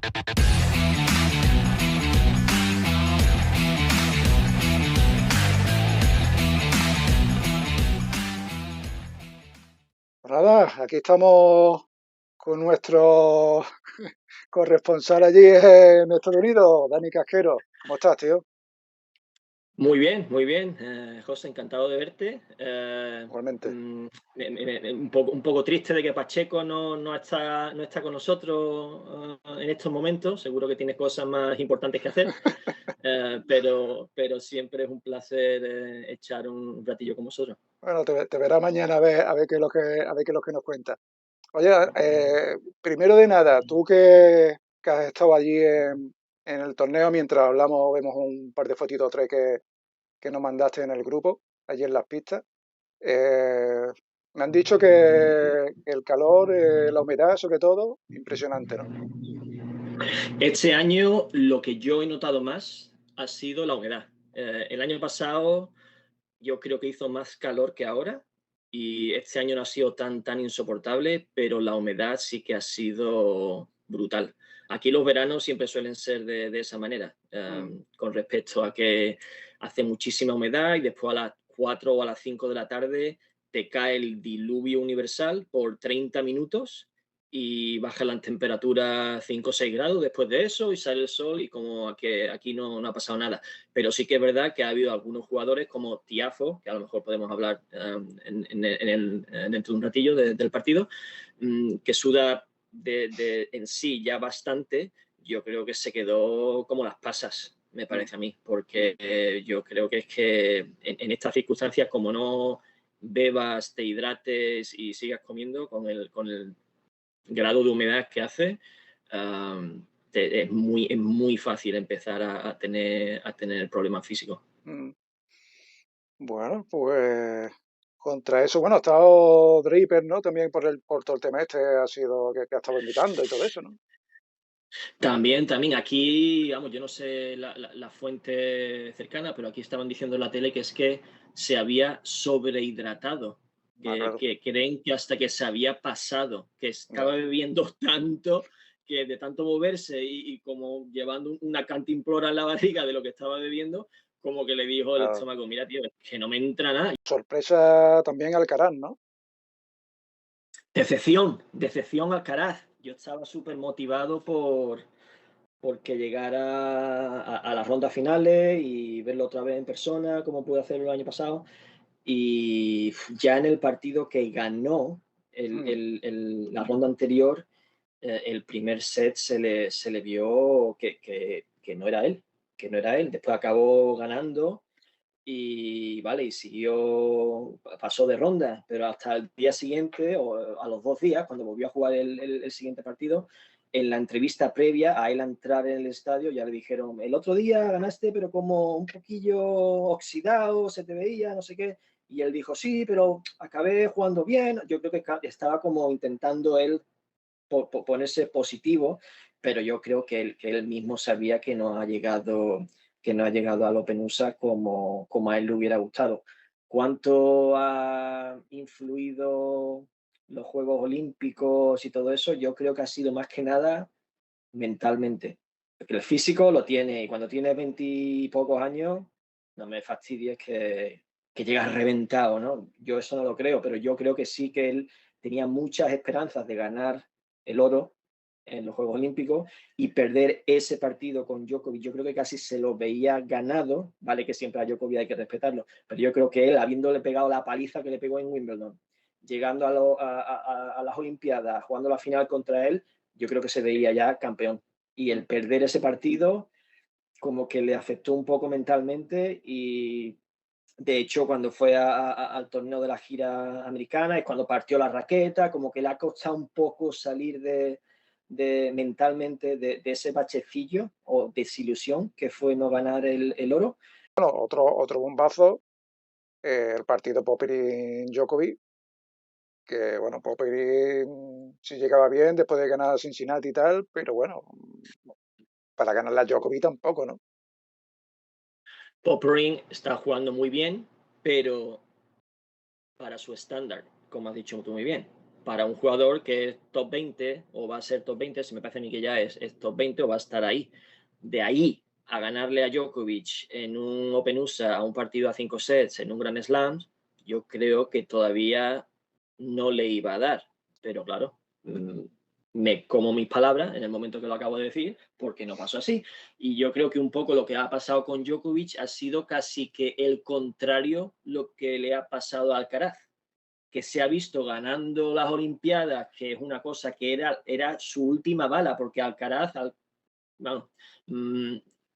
Pues nada, aquí estamos con nuestro corresponsal allí en Estados Unidos, Dani Casquero. ¿Cómo estás, tío? Muy bien, muy bien. José, encantado de verte. Igualmente. Un poco triste de que Pacheco no está con nosotros en estos momentos. Seguro que tiene cosas más importantes que hacer. Pero siempre es un placer echar un ratillo con vosotros. Bueno, te verá mañana a ver qué es lo que nos cuenta. Oye, primero de nada, tú que has estado allí en el torneo mientras hablamos, vemos un par de fotitos o tres que nos mandaste en el grupo, allí en las pistas. Eh, Me han dicho que el calor, la humedad, sobre todo, impresionante, ¿no? Este año lo que yo he notado más ha sido la humedad. El año pasado yo creo que hizo más calor que ahora y este año no ha sido tan insoportable, pero la humedad sí que ha sido brutal. Aquí los veranos siempre suelen ser de esa manera, Mm. con respecto a que hace muchísima humedad y después a las 4 o a las 5 de la tarde te cae el diluvio universal por 30 minutos y baja la temperatura 5 o 6 grados después de eso y sale el sol y como que aquí no ha pasado nada. Pero sí que es verdad que ha habido algunos jugadores como Tiafo, que a lo mejor podemos hablar dentro de un ratillo del partido, que suda en sí ya bastante. Yo creo que se quedó como las pasas, me Mm. parece a mí, porque yo creo que es que en estas circunstancias, como no bebas, te hidrates y sigas comiendo con el grado de humedad que hace, es muy fácil empezar a tener problemas físicos. Mm. Bueno, pues contra eso, bueno, ha estado Draper, ¿no? También por todo el tema este ha sido que ha estado invitando y todo eso, ¿no? También aquí, vamos, yo no sé la fuente cercana, pero aquí estaban diciendo en la tele que es que se había sobrehidratado, Ah, que, claro, que creen que hasta que se había pasado, que estaba ya, bebiendo tanto, que de tanto moverse y como llevando una cantimplora en la barriga de lo que estaba bebiendo, como que le dijo el claro. estómago, mira, tío, es que no me entra nada. Sorpresa también Alcaraz, ¿no? Decepción Alcaraz. Yo estaba súper motivado porque llegara a las rondas finales y verlo otra vez en persona, como pude hacerlo el año pasado. Y ya en el partido que ganó Mm. la ronda anterior, el primer set se le vio que no era él, que no era él. Después acabó ganando y vale, y pasó de ronda, pero hasta el día siguiente o a los 2 días, cuando volvió a jugar el siguiente partido, en la entrevista previa a él entrar en el estadio, ya le dijeron, el otro día ganaste, pero como un poquillo oxidado, se te veía, no sé qué, y él dijo, sí, pero acabé jugando bien. Yo creo que estaba como intentando él ponerse positivo, pero yo creo que él mismo sabía que no ha llegado al Open USA como a él le hubiera gustado. ¿Cuánto ha influido los Juegos Olímpicos y todo eso? Yo creo que ha sido más que nada mentalmente. Porque el físico lo tiene y cuando tienes 20 y pocos años, no me fastidies que llegas reventado, ¿no? Yo eso no lo creo, pero yo creo que sí que él tenía muchas esperanzas de ganar el oro en los Juegos Olímpicos y perder ese partido con Djokovic. Yo creo que casi se lo veía ganado, vale que siempre a Djokovic hay que respetarlo, pero yo creo que él, habiéndole pegado la paliza que le pegó en Wimbledon, llegando a las Olimpiadas, jugando la final contra él, yo creo que se veía ya campeón. Y el perder ese partido como que le afectó un poco mentalmente y de hecho cuando fue al torneo de la gira americana es cuando partió la raqueta, como que le ha costado un poco salir mentalmente de ese bachecillo o desilusión que fue no ganar el oro. Bueno, otro bombazo, el partido Popyrin-Djokovic, que bueno, Popyrin sí llegaba bien después de ganar a Cincinnati y tal, pero bueno, para ganar la Djokovic tampoco, ¿no? Popperin está jugando muy bien, pero para su estándar, como has dicho tú muy bien, para un jugador que es top 20 o va a ser top 20, si me parece a mí que ya es top 20 o va a estar ahí. De ahí a ganarle a Djokovic en un Open USA, a un partido a 5 sets, en un Grand Slam, yo creo que todavía no le iba a dar. Pero claro, me como mis palabras en el momento que lo acabo de decir, porque no pasó así. Y yo creo que un poco lo que ha pasado con Djokovic ha sido casi que el contrario lo que le ha pasado a Alcaraz, que se ha visto ganando las Olimpiadas, que es una cosa que era su última bala, porque Alcaraz, bueno,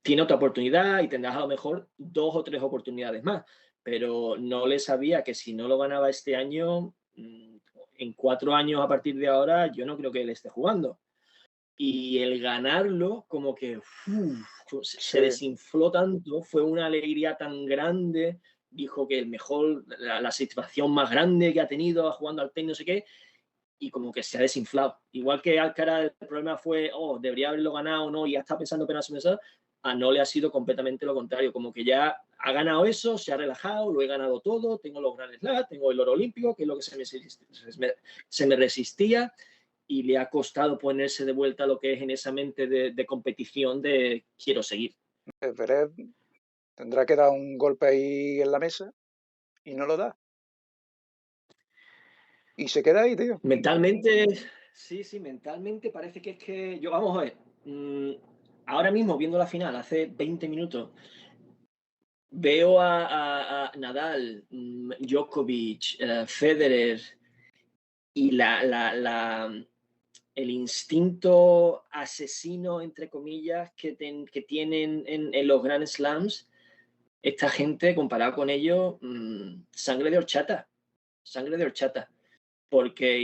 tiene otra oportunidad y tendrás a lo mejor 2 o 3 oportunidades más, pero no le sabía que si no lo ganaba este año, en 4 años a partir de ahora, yo no creo que él esté jugando. Y el ganarlo, como que se Sí, desinfló tanto, fue una alegría tan grande, dijo que el mejor, la situación más grande que ha tenido jugando al tenis, no sé qué, y como que se ha desinflado. Igual que Alcaraz, el problema fue, oh, debería haberlo ganado o no, y ya está pensando apenas en eso, a no le ha sido completamente lo contrario, como que ya ha ganado eso, se ha relajado, lo he ganado todo, tengo los Grand Slam, tengo el oro olímpico, que es lo que se me resistía, y le ha costado ponerse de vuelta lo que es en esa mente de competición de quiero seguir. Zverev tendrá que dar un golpe ahí en la mesa y no lo da. Y se queda ahí, tío. Mentalmente, sí, sí, mentalmente parece que es que yo, vamos a ver, ahora mismo viendo la final, hace 20 minutos, veo a Nadal, Djokovic, Federer y el instinto asesino, entre comillas, que tienen en los Grand Slams, esta gente, comparado con ellos, sangre de horchata, porque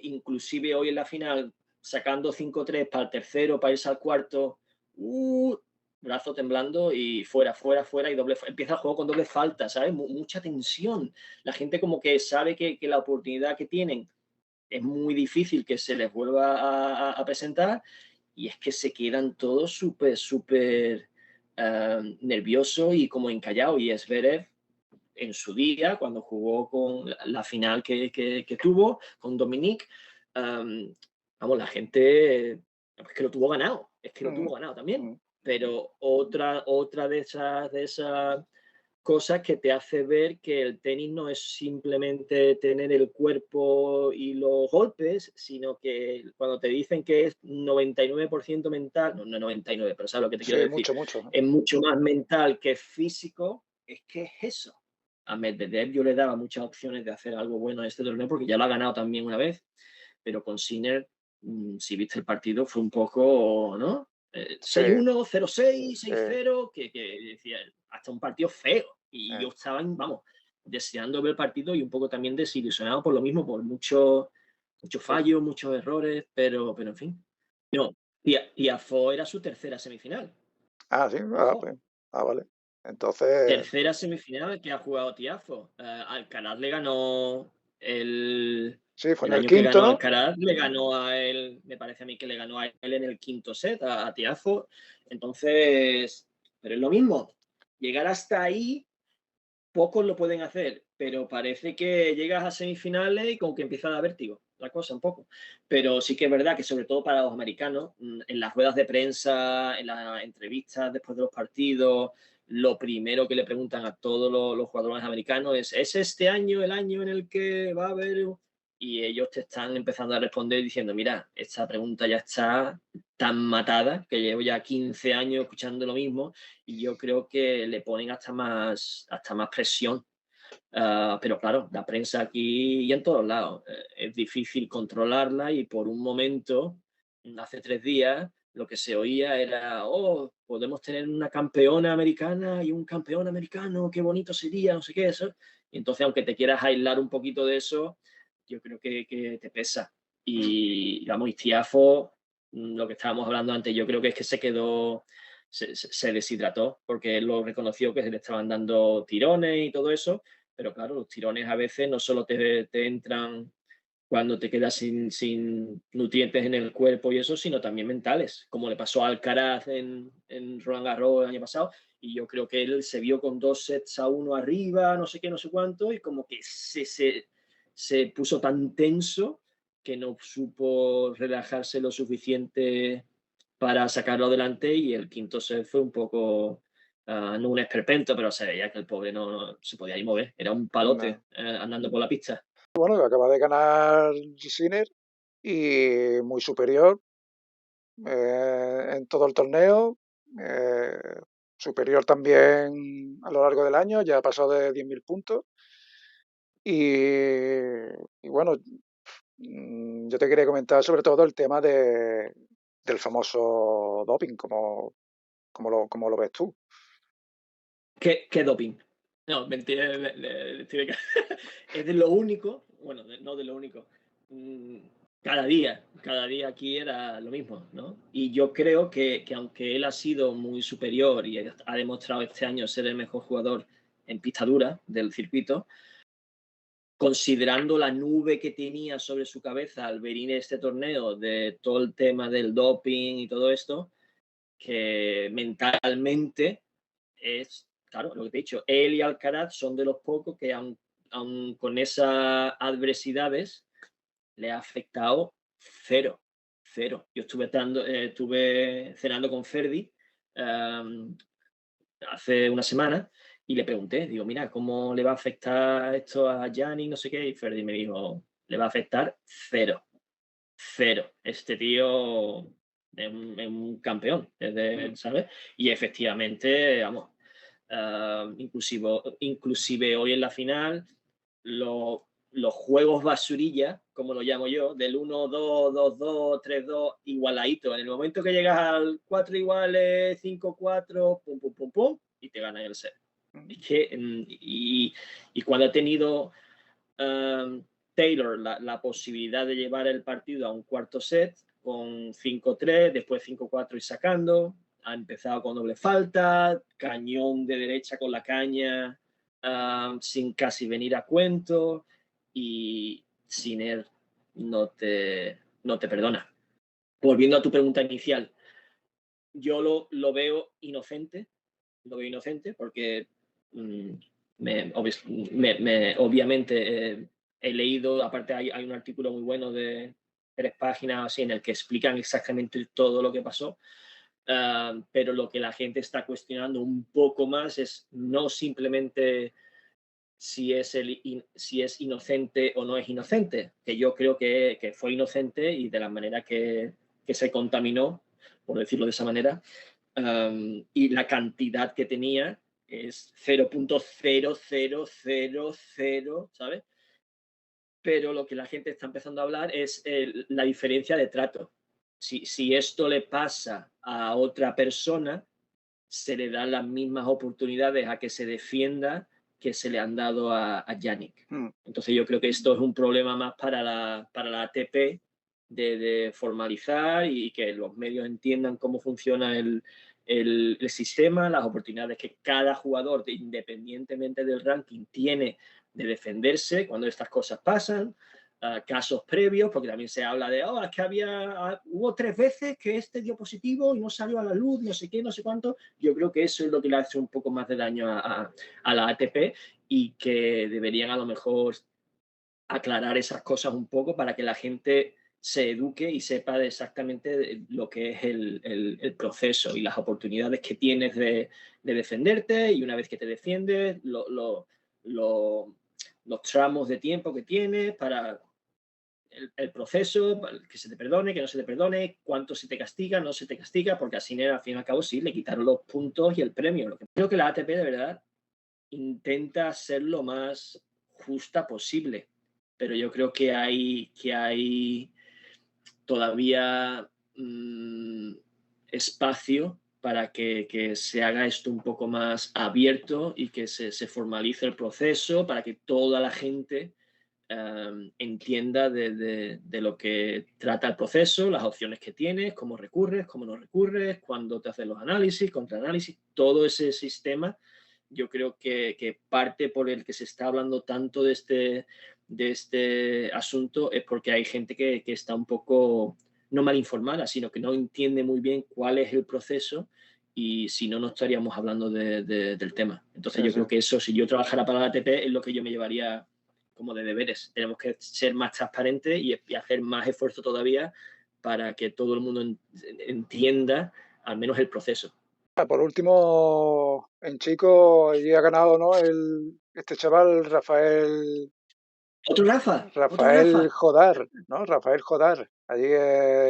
inclusive hoy en la final, sacando 5-3 para el tercero, para irse al cuarto, brazo temblando y fuera, fuera, fuera, y empieza el juego con doble falta, ¿sabes? Mucha tensión. La gente como que sabe que la oportunidad que tienen es muy difícil que se les vuelva a presentar, y es que se quedan todos súper, súper nerviosos y como encallados. Y Zverev, en su día, cuando jugó con la final que tuvo con Dominic, vamos, la gente es que lo tuvo ganado, es que lo Mm, tuvo ganado también. mm. Pero otra de esas cosas que te hace ver que el tenis no es simplemente tener el cuerpo y los golpes, sino que cuando te dicen que es 99% mental, no, no 99, pero sabes lo que te quiero Sí, decir, mucho, mucho. es mucho más mental que físico, es que es eso. A Medvedev yo le daba muchas opciones de hacer algo bueno en este torneo porque ya lo ha ganado también una vez, pero con Sinner, si viste el partido, fue un poco, ¿no? Sí, 6-1, 0-6, sí. 6-0, que decía, hasta un partido feo. Y eh. yo estaba, vamos, deseando ver el partido y un poco también desilusionado por lo mismo, por muchos Pues, fallos, muchos errores, pero en fin. No, Tiafoe era su tercera semifinal. sí, Ojo, pues, vale. Entonces, tercera semifinal que ha jugado Tiafo. Alcaraz le ganó sí, fue el en el año que quinto, ganó ¿no? Alcaraz, le ganó a él, me parece a mí que le ganó a él en el quinto set, a Tiafo. Entonces, pero es lo mismo. Llegar hasta ahí, pocos lo pueden hacer, pero parece que llegas a semifinales y como que empieza a dar vértigo la cosa un poco. Pero sí que es verdad que sobre todo para los americanos, en las ruedas de prensa, en las entrevistas después de los partidos, lo primero que le preguntan a todos los jugadores americanos ¿es este año el año en el que va a haber? Y ellos te están empezando a responder diciendo, mira, esta pregunta ya está tan matada, que llevo ya 15 años escuchando lo mismo, y yo creo que le ponen hasta más presión. Pero claro, la prensa aquí y en todos lados es difícil controlarla, y por un momento, hace 3 días, lo que se oía era, oh, podemos tener una campeona americana y un campeón americano, qué bonito sería, no sé qué, eso. Y entonces, aunque te quieras aislar un poquito de eso, yo creo que te pesa. Y vamos, y Tiafo, lo que estábamos hablando antes, yo creo que es que se quedó, se deshidrató, porque él lo reconoció que se le estaban dando tirones y todo eso, pero claro, los tirones a veces no solo te entran cuando te quedas sin nutrientes en el cuerpo y eso, sino también mentales, como le pasó a Alcaraz en Roland Garros el año pasado, y yo creo que él se vio con 2 sets a 1 arriba, no sé qué, no sé cuánto, y como que se puso tan tenso que no supo relajarse lo suficiente para sacarlo adelante, y el quinto set fue un poco, no un esperpento, pero se veía que el pobre no se podía ni mover, era un palote No. andando por la pista. Bueno, acaba de ganar Sinner y muy superior en todo el torneo, superior también a lo largo del año, ya ha pasado de 10.000 puntos. Y bueno, yo te quería comentar sobre todo el tema del famoso doping, como lo ves tú. ¿Qué doping? No, mentira, es de lo único, bueno, no de lo único. mm, cada día aquí era lo mismo, ¿no? Y yo creo que aunque él ha sido muy superior y ha demostrado este año ser el mejor jugador en pista dura del circuito, considerando la nube que tenía sobre su cabeza al venir este torneo de todo el tema del doping y todo esto, que mentalmente es, claro, lo que te he dicho, él y Alcaraz son de los pocos que aun con esas adversidades le ha afectado cero, cero. Yo estuve cenando con Ferdi um, hace una semana y le pregunté, digo, mira, ¿cómo le va a afectar esto a Gianni? No sé qué, y Ferdi me dijo, le va a afectar cero, cero. Este tío es un campeón, Mm. ¿sabes? Y efectivamente, vamos, inclusive hoy en la final, los juegos basurilla, como lo llamo yo, del 1-2, 2-2, 3-2, igualadito. En el momento que llegas al 4 iguales, 5-4, pum, pum, pum, pum, y te ganan el set. Es Mm. que, y cuando ha tenido Taylor la posibilidad de llevar el partido a un cuarto set con 5-3, después 5-4 y sacando, ha empezado con doble falta, cañón de derecha con la caña, sin casi venir a cuento, y Sinner no te perdona. Volviendo a tu pregunta inicial, yo lo veo inocente porque mm, obviamente he leído, aparte hay un artículo muy bueno de 3 páginas así en el que explican exactamente todo lo que pasó. Pero lo que la gente está cuestionando un poco más es no simplemente si es inocente o no es inocente, que yo creo que fue inocente y de la manera que se contaminó, por decirlo de esa manera, y la cantidad que tenía es 0.0000, ¿sabes? Pero lo que la gente está empezando a hablar es la diferencia de trato. Si esto le pasa a otra persona, se le dan las mismas oportunidades a que se defienda que se le han dado a Yannick. Mm. Entonces yo creo que esto es un problema más para la ATP de formalizar y que los medios entiendan cómo funciona el sistema, las oportunidades que cada jugador, independientemente del ranking, tiene de defenderse cuando estas cosas pasan, casos previos, porque también se habla de, oh, es que hubo 3 veces que este dio positivo y no salió a la luz, no sé qué, no sé cuánto. Yo creo que eso es lo que le hace un poco más de daño a la ATP, y que deberían a lo mejor aclarar esas cosas un poco para que la gente se eduque y sepa de exactamente lo que es el proceso y las oportunidades que tienes de defenderte, y una vez que te defiendes, los tramos de tiempo que tienes para el proceso, que se te perdone, que no se te perdone, cuánto se te castiga, no se te castiga, porque así al fin y al cabo sí, le quitaron los puntos y el premio. Creo que la ATP de verdad intenta ser lo más justa posible, pero yo creo que hay todavía espacio para que se haga esto un poco más abierto y que se formalice el proceso para que toda la gente entienda de lo que trata el proceso, las opciones que tienes, cómo recurres, cómo no recurres, cuándo te haces los análisis, contraanálisis, todo ese sistema. Yo creo que parte por el que se está hablando tanto de este asunto es porque hay gente que está un poco no mal informada, sino que no entiende muy bien cuál es el proceso, y si no, no estaríamos hablando del tema. Entonces Sí, yo sí. creo que eso, si yo trabajara para la ATP, es lo que yo me llevaría como de deberes. Tenemos que ser más transparentes y hacer más esfuerzo todavía para que todo el mundo entienda al menos el proceso. Por último, en chico, allí ha ganado, ¿no? Este chaval, Otro Rafa, otro Rafael Rafa. Jodar, ¿no? Rafael Jodar, allí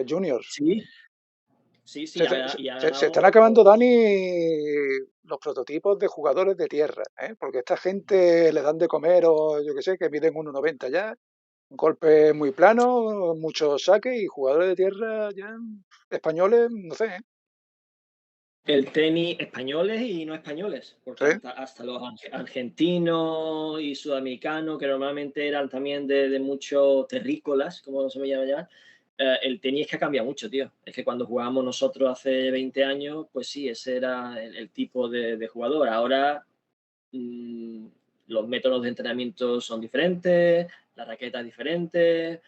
Juniors. Sí, sí, sí, y ha Se están ganado. acabando, Dani, los prototipos de jugadores de tierra, ¿eh? Porque esta gente le dan de comer o yo qué sé, que miden 1,90 ya, un golpe muy plano, muchos saques y jugadores de tierra ya españoles, no sé, ¿eh? El tenis españoles y no españoles, porque Sí, hasta los argentinos y sudamericanos, que normalmente eran también de muchos terrícolas, como se me llama llamar, el tenis es que ha cambiado mucho, tío. Es que cuando jugábamos nosotros hace 20 años, pues sí, ese era el tipo de jugador. Ahora mm, los métodos de entrenamiento son diferentes, la raqueta es diferente,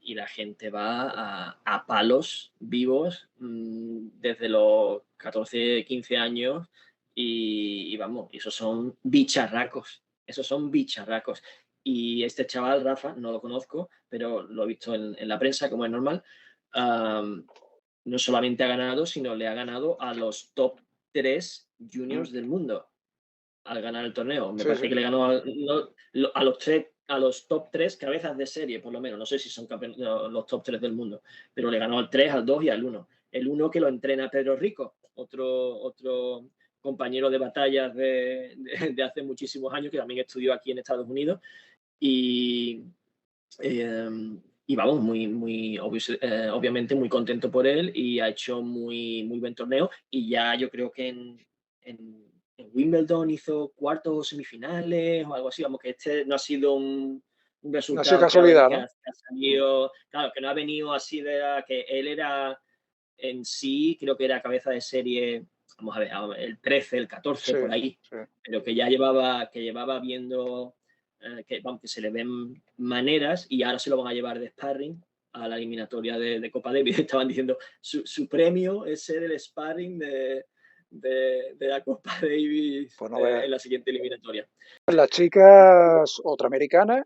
y la gente va a palos vivos desde los 14, 15 años y vamos, esos son bicharracos, esos son bicharracos. Y este chaval, Rafa, no lo conozco, pero lo he visto en la prensa, como es normal, no solamente ha ganado, sino le ha ganado a los top 3 mm, juniors del mundo al ganar el torneo. Me sí, parece sí. que le ganó a los tres, a los top 3 cabezas de serie, por lo menos. No sé si son los top 3 del mundo, pero le ganó al 3, al 2 y al 1. El 1 que lo entrena Pedro Rico, otro compañero de batallas de hace muchísimos años, que también estudió aquí en Estados Unidos. Y, eh, y vamos, obviamente muy contento por él y ha hecho muy buen torneo. Y ya yo creo que en Wimbledon hizo cuartos o semifinales o algo así. Vamos, que este no ha sido un No ha sido resultado casualidad, ¿no? que ha salido, claro, que no ha venido así que él era en sí, creo que era cabeza de serie, vamos a ver, el 13, el 14, Sí, por ahí, sí. pero que llevaba viendo vamos, que se le ven maneras y ahora se lo van a llevar de sparring a la eliminatoria de Copa Davis. Estaban diciendo, su premio es ser el sparring de la Copa Davis Pues no veas. en la siguiente eliminatoria. Las chicas otra-americanas,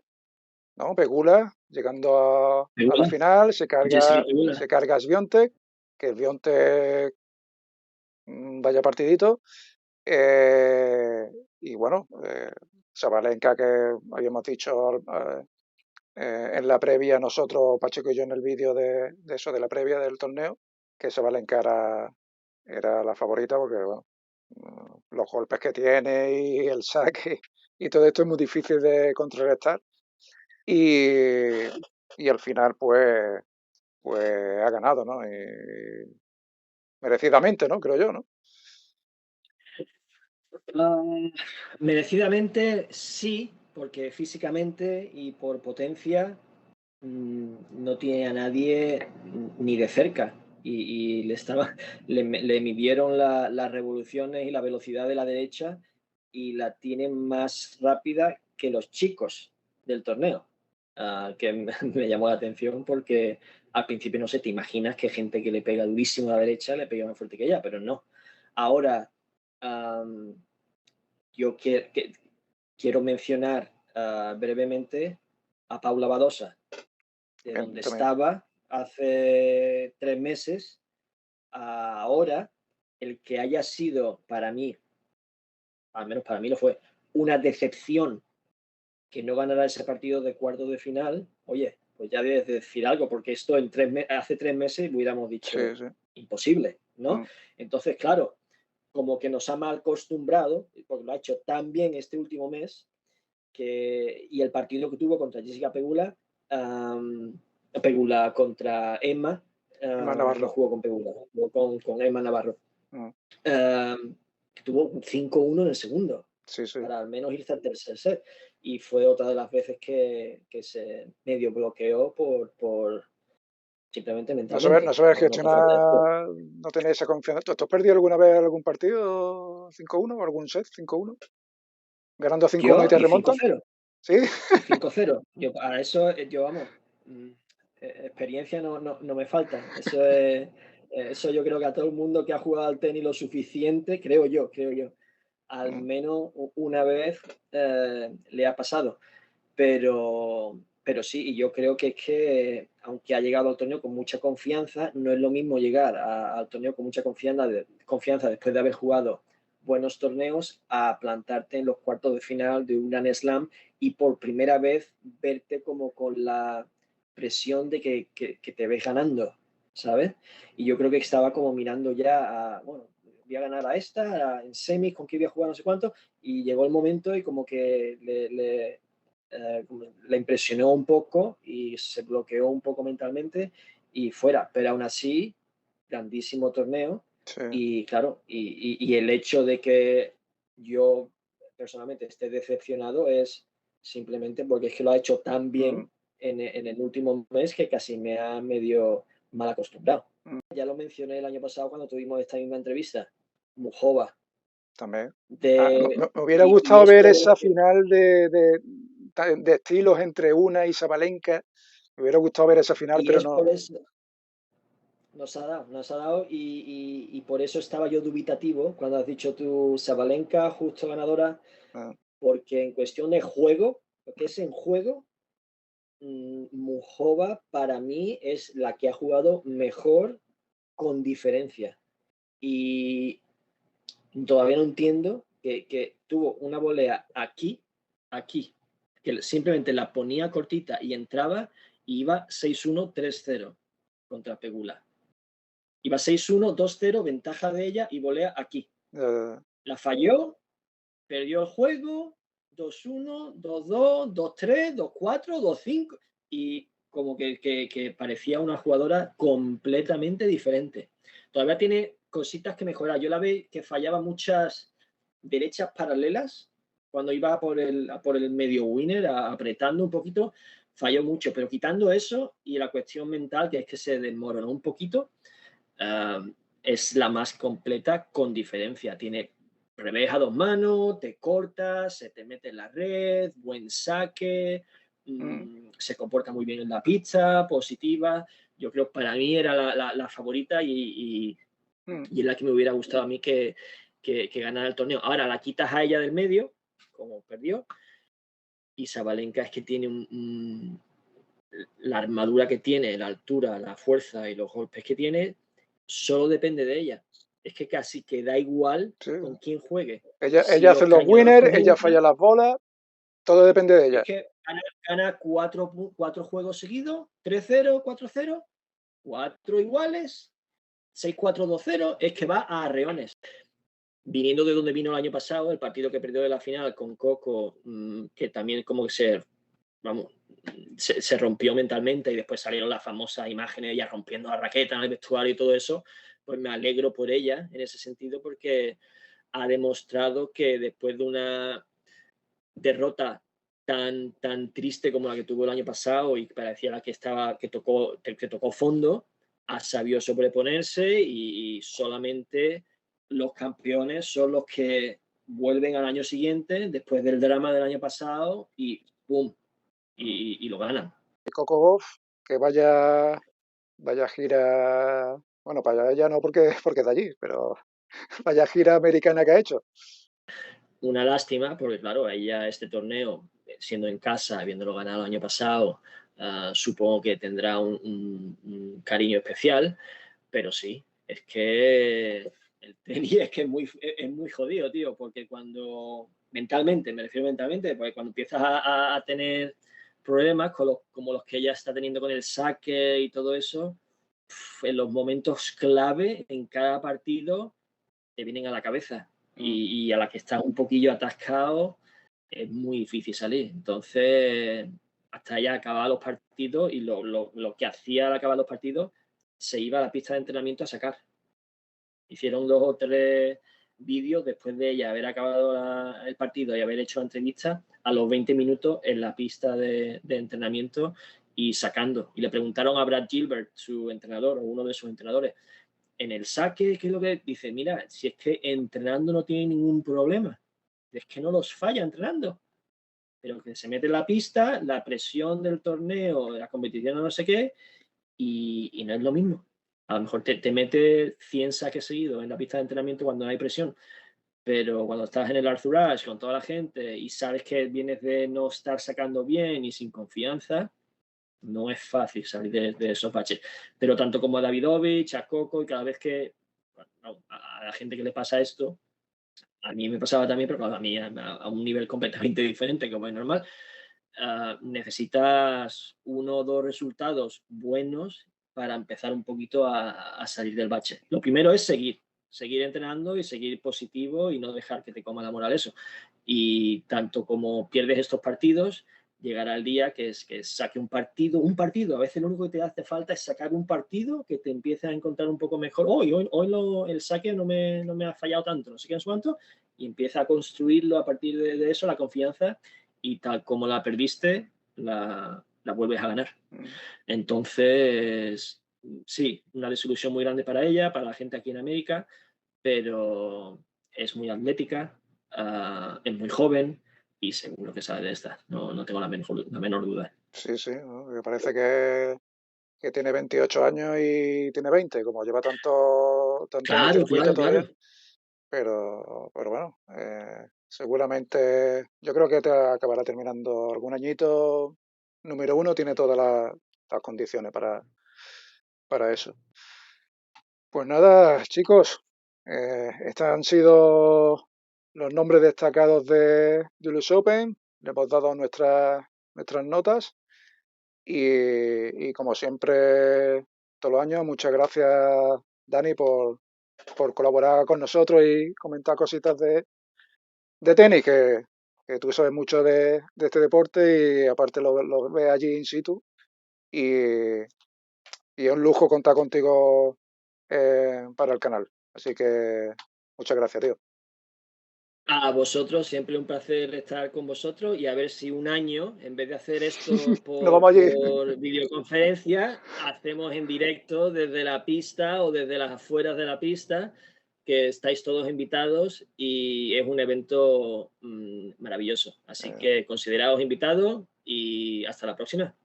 ¿no? Pegula, llegando a la Pegula, final, Jessica Pegula. se carga a Swiatek, que Swiatek vaya partidito. Y bueno, Sabalenka, que habíamos dicho en la previa, nosotros, Pacheco y yo, en el vídeo de eso, de la previa del torneo, que Sabalenka era la favorita porque, bueno, los golpes que tiene y el saque y todo esto es muy difícil de contrarrestar. Y, y al final, pues ha ganado, ¿no? Y merecidamente, ¿no? Creo yo, ¿no? Uh, Merecidamente sí, porque físicamente y por potencia no tiene a nadie ni de cerca. Y le midieron las revoluciones y la velocidad de la derecha y la tiene más rápida que los chicos del torneo. Que me llamó la atención porque al principio no sé, te imaginas que gente que le pega durísimo a la derecha le pega más fuerte que ella, pero no. Ahora, um, yo quiero mencionar brevemente a Paula Badosa, de También, donde también. estaba hace 3 meses a ahora, el que haya sido para mí, al menos para mí lo fue, una decepción que no ganara ese partido de cuarto de final, oye, pues ya debes decir algo, porque esto hace 3 meses hubiéramos Sí, dicho sí. imposible, ¿no? Mm. Entonces, claro, como que nos ha mal acostumbrado, porque lo ha hecho tan bien este último mes, y el partido que tuvo contra Jessica Pegula, Pegula contra Emma, Emma no Navarro. jugó con Pegula, jugó con Emma Navarro. Mm. Que tuvo un 5-1 en el segundo, Sí, sí. para al menos irse al tercer set. Y fue otra de las veces que se medio bloqueó por simplemente No mentalmente. sabes No fue falta de juego. gestionar, no tener esa confianza. ¿Tú has perdido alguna vez algún partido 5-1 o algún set 5-1? ¿Ganando 5-1 y Yo, te y remontan? 5-0. Sí. Y 5-0. Yo, a eso, yo vamos, mm, experiencia no me falta. Eso yo creo que a todo el mundo que ha jugado al tenis lo suficiente, creo yo, al Mm. menos una vez le ha pasado. pero sí, y yo creo que es que, aunque ha llegado al torneo con mucha confianza, no es lo mismo llegar al torneo con mucha confianza después de haber jugado buenos torneos a plantarte en los cuartos de final de un Grand Slam y por primera vez verte como con la presión de que te ves ganando, ¿sabes? Y yo creo que estaba como mirando ya a, bueno, voy a ganar a esta, en semis, con quién voy a jugar, no sé cuánto, y llegó el momento y como que le impresionó un poco y se bloqueó un poco mentalmente y fuera, pero aún así, grandísimo torneo Sí. y claro, y el hecho de que yo personalmente esté decepcionado es simplemente porque es que lo ha hecho tan Mm, bien en el último mes que casi me ha medio mal acostumbrado. mm, Ya lo mencioné el año pasado cuando tuvimos esta misma entrevista, Mujova, también. Ah, de, me hubiera y gustado es ver por lo esa que, final de estilos entre una y Sabalenka. Me hubiera gustado ver esa final, y pero es no. por eso, nos ha dado y por eso estaba yo dubitativo cuando has dicho tú Sabalenka, justo ganadora, Ah, porque en cuestión de juego, lo que es en juego, Mujova para mí es la que ha jugado mejor con diferencia. Y todavía no entiendo que tuvo una volea aquí, que simplemente la ponía cortita y entraba y iba 6-1, 3-0 contra Pegula. Iba 6-1, 2-0, ventaja de ella y volea aquí. eh, La falló, perdió el juego, 2-1, 2-2, 2-3, 2-4, 2-5 y como que parecía una jugadora completamente diferente. Todavía tiene cositas que mejorar. Yo la vi que fallaba muchas derechas paralelas cuando iba a por el medio winner, apretando un poquito, falló mucho, pero quitando eso y la cuestión mental, que es que se desmoronó un poquito, uh, es la más completa con diferencia. Tiene revés a dos manos, te cortas, se te mete en la red, buen saque, mm, se comporta muy bien en la pizza, positiva. Yo creo que para mí era la favorita mm. y es la que me hubiera gustado a mí que ganara el torneo. Ahora la quitas a ella del medio, como perdió, y Sabalenka es que tiene la armadura que tiene, la altura, la fuerza y los golpes que tiene, solo depende de ella. Es que casi que da igual Sí. con quién juegue. Ella Si hace los los cañonazos winners, ella falla entran, las bolas, todo depende de es ella. que gana cuatro juegos seguidos, 3-0, 4-0, cuatro iguales, 6-4, 2-0, es que va a arreones. Viniendo de donde vino el año pasado, el partido que perdió de la final con Coco, que también como que vamos, se rompió mentalmente y después salieron las famosas imágenes de ella rompiendo la raqueta en el vestuario y todo eso, pues me alegro por ella en ese sentido porque ha demostrado que después de una derrota tan triste como la que tuvo el año pasado y que parecía la que tocó fondo, ha sabido sobreponerse y solamente los campeones son los que vuelven al año siguiente después del drama del año pasado y ¡pum! Y lo ganan. Coco Gauff, que vaya gira, bueno, para ella no porque es de allí, pero vaya gira americana que ha hecho. Una lástima, porque claro, ella este torneo, siendo en casa, habiéndolo ganado el año pasado, supongo que tendrá un cariño especial, pero sí, es que el tenis es muy jodido, tío, porque mentalmente, me refiero mentalmente, porque cuando empiezas a tener problemas como los que ella está teniendo con el saque y todo eso, en los momentos clave en cada partido te vienen a la cabeza Mm. y a la que estás un poquillo atascado es muy difícil salir. Entonces, hasta ya acabar los partidos y lo que hacía al acabar los partidos, se iba a la pista de entrenamiento a sacar. Hicieron 2 o 3 vídeos después de ella haber acabado el partido y haber hecho entrevistas a los 20 minutos en la pista de entrenamiento y sacando. Y le preguntaron a Brad Gilbert, su entrenador o uno de sus entrenadores, en el saque, ¿qué es lo que dice? Mira, si es que entrenando no tiene ningún problema, es que no los falla entrenando, pero que se mete en la pista, la presión del torneo, de la competición, no sé qué, y no es lo mismo. A lo mejor te mete 100 saques seguidos en la pista de entrenamiento cuando no hay presión, pero cuando estás en el Arthur Ashe con toda la gente y sabes que vienes de no estar sacando bien y sin confianza, no es fácil salir de esos baches. Pero tanto como a Davidovich, a Coco, y cada vez que bueno, a la gente que le pasa esto, a mí me pasaba también, pero claro, a mí a un nivel completamente diferente, como es normal, necesitas uno o dos resultados buenos para empezar un poquito a salir del bache. Lo primero es seguir entrenando y seguir positivo y no dejar que te coma la moral eso. Y tanto como pierdes estos partidos, llegará el día que saque un partido, a veces lo único que te hace falta es sacar un partido que te empiece a encontrar un poco mejor. Hoy el saque no me ha fallado tanto, no sé qué en cuánto, y empieza a construirlo a partir de eso, la confianza, y tal como la perdiste, la vuelves a ganar. Mm. Entonces, sí, una desilusión muy grande para ella, para la gente aquí en América, pero es muy atlética, es muy joven y seguro que sale de esta. No tengo la menor duda. Sí, sí, ¿no? Me parece que tiene 28 años y tiene 20, como lleva tanto en el Claro, circuito claro, todavía, claro. pero bueno, seguramente yo creo que te acabará terminando algún añito. Número uno, tiene todas las condiciones para eso. Pues nada, chicos, estos han sido los nombres destacados de US Open. Le hemos dado nuestras notas y como siempre, todos los años, muchas gracias, Dani, por colaborar con nosotros y comentar cositas de tenis, que tú sabes mucho de este deporte y aparte lo ves allí in situ. Y, y es un lujo contar contigo para el canal. Así que muchas gracias, tío. A vosotros, siempre un placer estar con vosotros y a ver si un año, en vez de hacer esto Nos por, vamos allí. por videoconferencia, hacemos en directo desde la pista o desde las afueras de la pista, que estáis todos invitados y es un evento maravilloso. Así Eh, que consideraos invitados y hasta la próxima.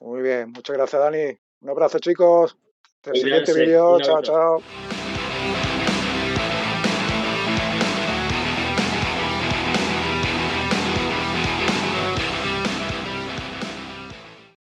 Muy bien, muchas gracias, Dani. Un abrazo, chicos. Hasta el siguiente Cuidarse. vídeo. Un Chao, abrazo. chao.